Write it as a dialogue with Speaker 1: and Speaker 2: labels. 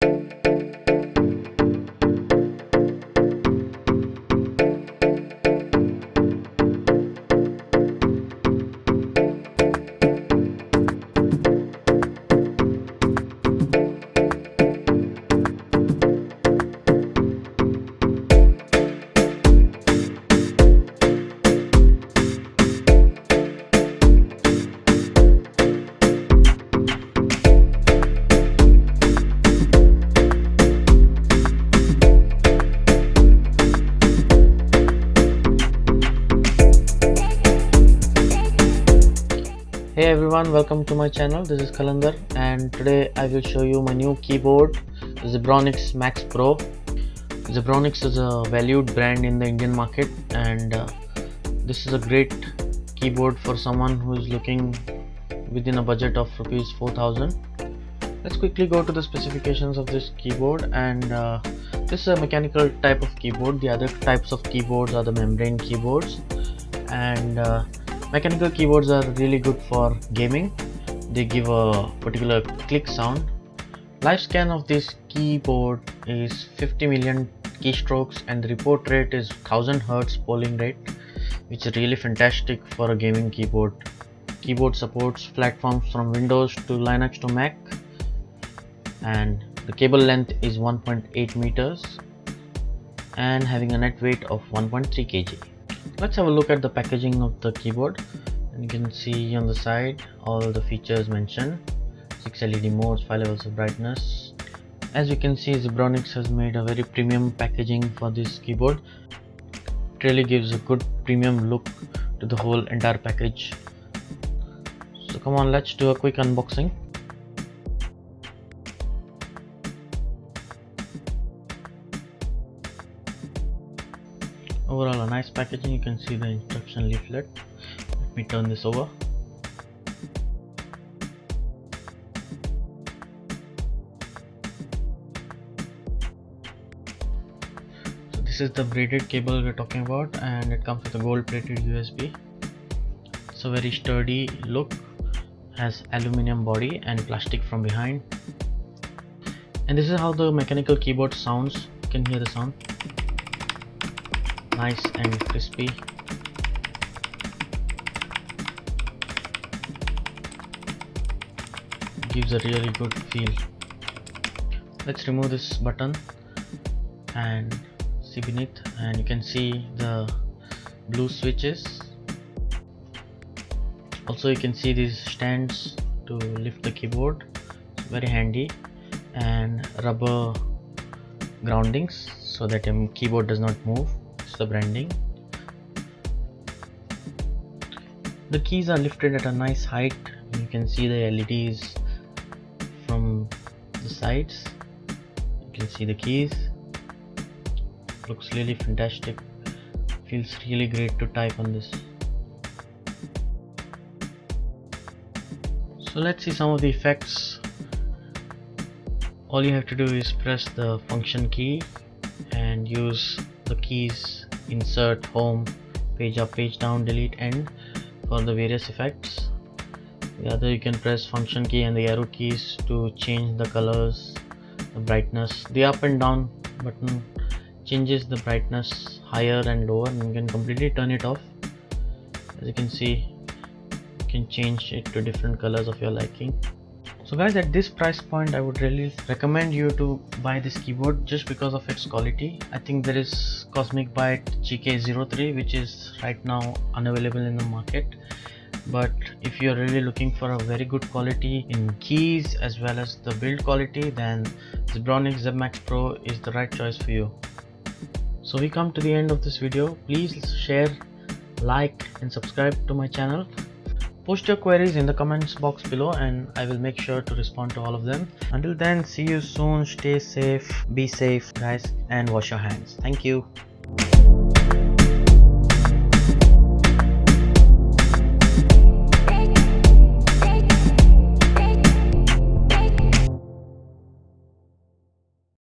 Speaker 1: Hey everyone, welcome to my channel. This is Kalandar and today I will show you my new keyboard, Zebronics Max Pro. Zebronics is a valued brand in the Indian market, and this is a great keyboard for someone who is looking within a budget of rupees 4000. Let's quickly go to the specifications of this keyboard. And this is a mechanical type of keyboard. The other types of keyboards are the membrane keyboards, and mechanical keyboards are really good for gaming. They give a particular click sound. Lifespan of this keyboard is 50 million keystrokes, and the report rate is 1000 Hz polling rate, which is really fantastic for a gaming keyboard. Keyboard supports platforms from Windows to Linux to Mac, and the cable length is 1.8 meters and having a net weight of 1.3 kg. Let's have a look at the packaging of the keyboard, and you can see on the side all the features mentioned: 6 LED modes, 5 levels of brightness. As you can see, Zebronics has made a very premium packaging for this keyboard. It really gives a good premium look to the whole entire package. So come on, let's do a quick unboxing. Overall, a nice packaging. You can see the instruction leaflet. Let me turn this over. So this is the braided cable we're talking about, and it comes with a gold plated USB. It's a very sturdy look, has aluminium body and plastic from behind. And this is how the mechanical keyboard sounds. You can hear the sound. Nice and crispy. Gives a really good feel. Let's remove this button and see beneath, and you can see the blue switches. Also, you can see these stands to lift the keyboard. It's very handy, and rubber groundings so that your keyboard does not move. The branding. The keys are lifted at a nice height. You can see the LEDs from the sides. You can see the keys. Looks really fantastic. Feels really great to type on this. So let's see some of the effects. All you have to do is press the function key and use the keys insert, home, page up, page down, delete, end for the various effects. The other, you can press function key and the arrow keys to change the colors, the brightness. The up and down button changes the brightness higher and lower, and you can completely turn it off. As you can see, you can change it to different colors of your liking. So guys, at this price point I would really recommend you to buy this keyboard just because of its quality. I think there is Cosmic Byte GK03, which is right now unavailable in the market, but if you are really looking for a very good quality in keys as well as the build quality, then Zebronics Zeb Max Pro is the right choice for you. So we come to the end of this video. Please share, like and subscribe to my channel. Post your queries in the comments box below and I will make sure to respond to all of them. Until then, see you soon. Stay safe, be safe guys, and wash your hands. Thank you.